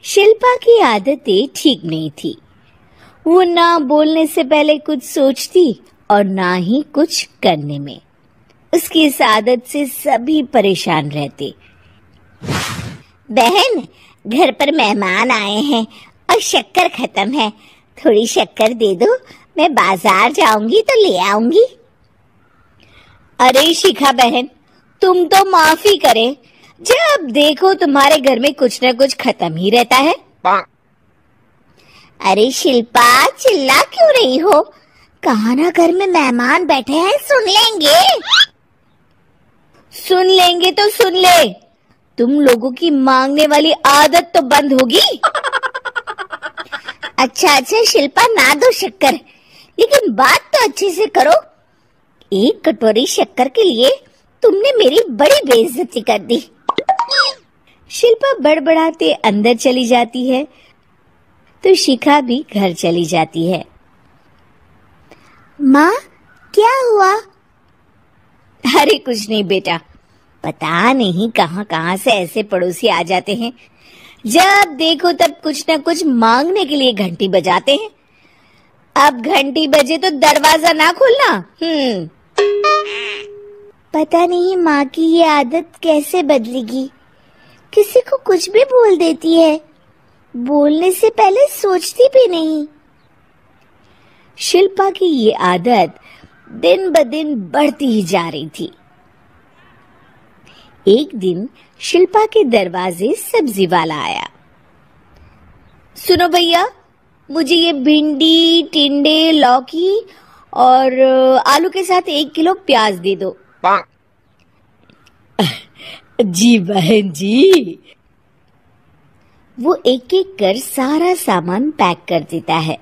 शिल्पा की आदतें ठीक नहीं थी। वो ना बोलने से पहले कुछ सोचती और ना ही कुछ करने में। उसकी इस आदत से सभी परेशान रहते। बहन, घर पर मेहमान आए हैं और शक्कर खत्म है, थोड़ी शक्कर दे दो, मैं बाजार जाऊंगी तो ले आऊंगी। अरे शिखा बहन, तुम तो माफी करे, जब देखो तुम्हारे घर में कुछ न कुछ खत्म ही रहता है। अरे शिल्पा, चिल्ला क्यों रही हो? कहा ना घर में मेहमान बैठे हैं, सुन लेंगे। सुन लेंगे तो सुन ले, तुम लोगों की मांगने वाली आदत तो बंद होगी। अच्छा शिल्पा, ना दो शक्कर, लेकिन बात तो अच्छे से करो। एक कटोरी शक्कर के लिए तुमने मेरी बड़ी बेइज्जती कर दी। शिल्पा बड़बड़ाते अंदर चली जाती है तो शिखा भी घर चली जाती है। माँ, क्या हुआ? अरे कुछ नहीं बेटा, पता नहीं कहाँ कहाँ से ऐसे पड़ोसी आ जाते हैं, जब देखो तब कुछ न कुछ मांगने के लिए घंटी बजाते हैं। अब घंटी बजे तो दरवाजा ना खोलना। पता नहीं माँ की ये आदत कैसे बदलेगी, किसी को कुछ भी बोल देती है, बोलने से पहले सोचती भी नहीं। शिल्पा की ये आदत दिन ब दिन बढ़ती ही जा रही थी। एक दिन शिल्पा के दरवाजे सब्जी वाला आया। सुनो भैया, मुझे ये भिंडी, टिंडे, लौकी और आलू के साथ 1 किलो प्याज दे दो। जी बहन जी। वो एक एक कर सारा सामान पैक कर देता है।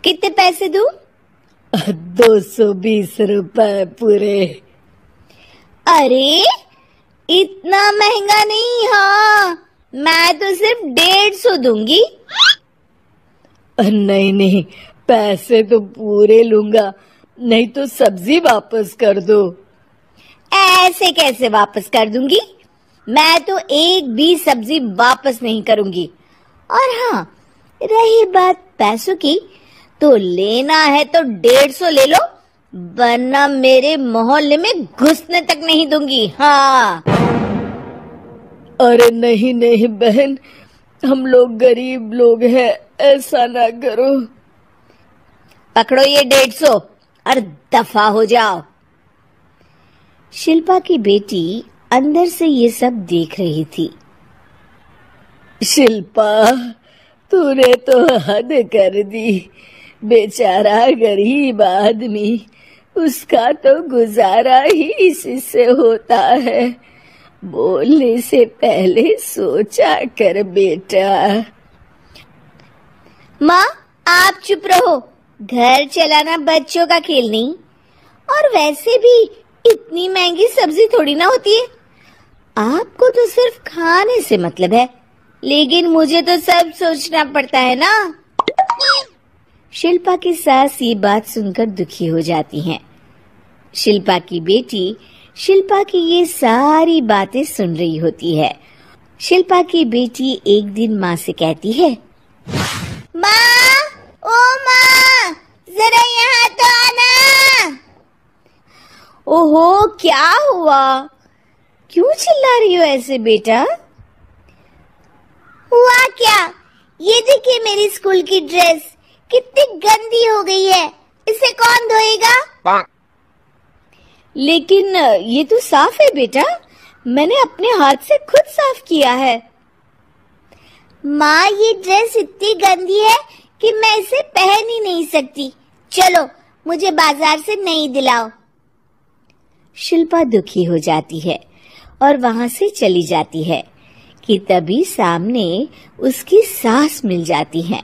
कितने पैसे दूं? 220 रुपए पूरे। अरे इतना महंगा नहीं, हाँ मैं तो सिर्फ 150 दूंगी। नहीं, पैसे तो पूरे लूंगा, नहीं तो सब्जी वापस कर दो। ऐसे कैसे वापस कर दूंगी? मैं तो एक भी सब्जी वापस नहीं करूंगी। और हाँ, रही बात पैसों की, तो लेना है तो 150 ले लो, वरना मेरे मोहल्ले में घुसने तक नहीं दूंगी। हाँ। अरे नहीं बहन, हम लोग गरीब लोग हैं, ऐसा ना करो। पकड़ो ये 150 और दफा हो जाओ। शिल्पा की बेटी अंदर से ये सब देख रही थी। शिल्पा, तूने तो हद कर दी। बेचारा गरीब आदमी, उसका तो गुजारा ही इसी से होता है। बोलने से पहले सोचा कर बेटा। माँ, आप चुप रहो, घर चलाना बच्चों का खेल नहीं, और वैसे भी इतनी महंगी सब्जी थोड़ी ना होती है। आपको तो सिर्फ खाने से मतलब है, लेकिन मुझे तो सब सोचना पड़ता है ना। शिल्पा की सास ये बात सुनकर दुखी हो जाती हैं। शिल्पा की बेटी शिल्पा की ये सारी बातें सुन रही होती है। शिल्पा की बेटी एक दिन माँ से कहती है, माँ, ओ माँ, जरा यहाँ तो आना। ओहो, क्या हुआ? क्यों चिल्ला रही हो ऐसे बेटा? हुआ क्या? ये देखिए मेरी स्कूल की ड्रेस कितनी गंदी हो गई है, इसे कौन धोएगा? लेकिन ये तो साफ है बेटा, मैंने अपने हाथ से खुद साफ किया है। माँ, ये ड्रेस इतनी गंदी है कि मैं इसे पहन ही नहीं सकती। चलो, मुझे बाजार से नई दिलाओ। शिल्पा दुखी हो जाती है और वहां से चली जाती है कि तभी सामने उसकी सास मिल जाती है।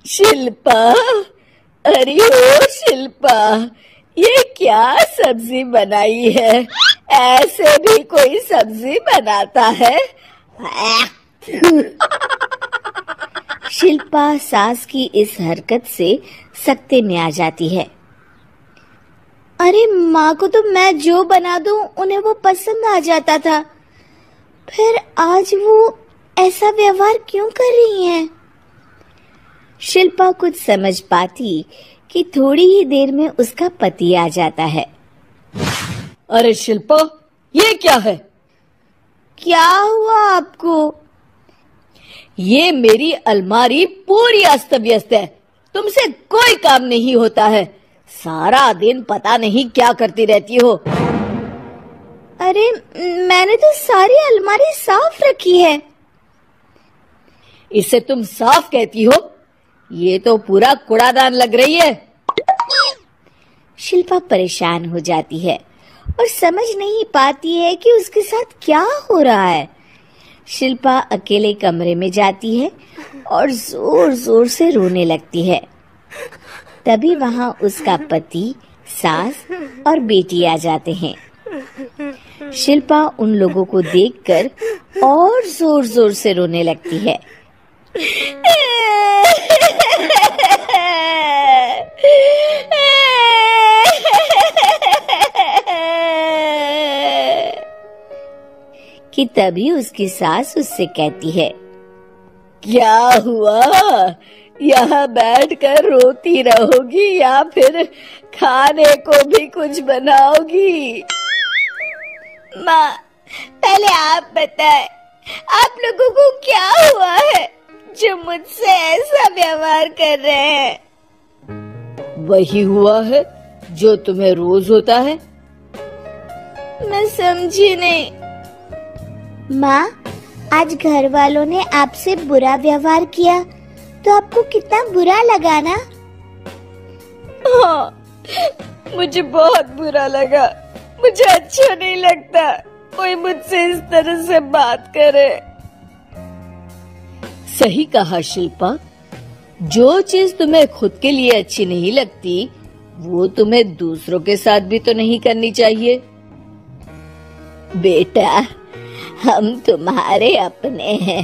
शिल्पा, अरे ओ शिल्पा, ये क्या सब्जी बनाई है? ऐसे भी कोई सब्जी बनाता है? शिल्पा सास की इस हरकत से सख्ते में आ जाती है। अरे माँ को तो मैं जो बना दूं उन्हें वो पसंद आ जाता था, फिर आज वो ऐसा व्यवहार क्यों कर रही हैं? शिल्पा कुछ समझ पाती कि थोड़ी ही देर में उसका पति आ जाता है। अरे शिल्पा, ये क्या है? क्या हुआ आपको? ये मेरी अलमारी पूरी अस्त व्यस्त है। तुमसे कोई काम नहीं होता है। सारा दिन पता नहीं क्या करती रहती हो। अरे मैंने तो सारी अलमारी साफ रखी है। इसे तुम साफ कहती हो? ये तो पूरा कूड़ादान लग रही है। शिल्पा परेशान हो जाती है और समझ नहीं पाती है कि उसके साथ क्या हो रहा है। शिल्पा अकेले कमरे में जाती है और जोर जोर से रोने लगती है। तभी वहां उसका पति, सास और बेटी आ जाते हैं। शिल्पा उन लोगों को देखकर और जोर जोर से रोने लगती है। कि तभी उसकी सास उससे कहती है, क्या हुआ? यहाँ बैठकर रोती रहोगी या फिर खाने को भी कुछ बनाओगी? माँ, पहले आप बताएं, आप लोगों को क्या हुआ है जो मुझसे ऐसा व्यवहार कर रहे हैं? वही हुआ है जो तुम्हें रोज होता है। मैं समझी नहीं। माँ, आज घर वालों ने आपसे बुरा व्यवहार किया तो आपको कितना बुरा लगा ना? हाँ, मुझे बहुत बुरा लगा। मुझे अच्छा नहीं लगता कोई मुझसे इस तरह से बात करे। सही कहा शिल्पा। जो चीज तुम्हें खुद के लिए अच्छी नहीं लगती, वो तुम्हें दूसरों के साथ भी तो नहीं करनी चाहिए। बेटा, हम तुम्हारे अपने हैं,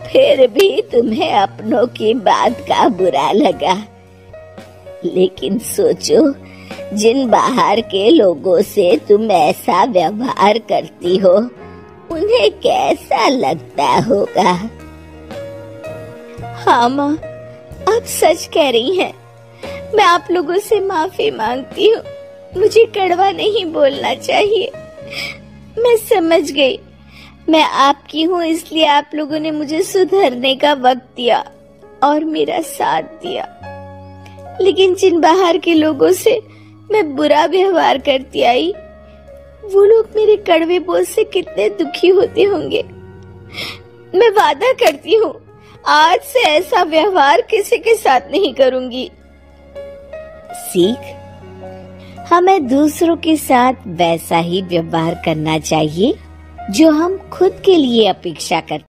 फिर भी तुम्हें अपनों की बात का बुरा लगा। लेकिन सोचो, जिन बाहर के लोगों से तुम ऐसा व्यवहार करती हो, उन्हें कैसा लगता होगा। हाँ माँ, आप सच कह रही हैं। मैं आप लोगों से माफी मांगती हूँ। मुझे कड़वा नहीं बोलना चाहिए। मैं समझ गई। मैं आपकी हूँ, इसलिए आप लोगों ने मुझे सुधरने का वक्त दिया और मेरा साथ दिया। लेकिन जिन बाहर के लोगों से मैं बुरा व्यवहार करती आई, वो लोग मेरे कड़वे बोल से कितने दुखी होते होंगे। मैं वादा करती हूँ, आज से ऐसा व्यवहार किसी के साथ नहीं करूंगी। सीख, हमें दूसरों के साथ वैसा ही व्यवहार करना चाहिए जो हम खुद के लिए अपेक्षा करते हैं।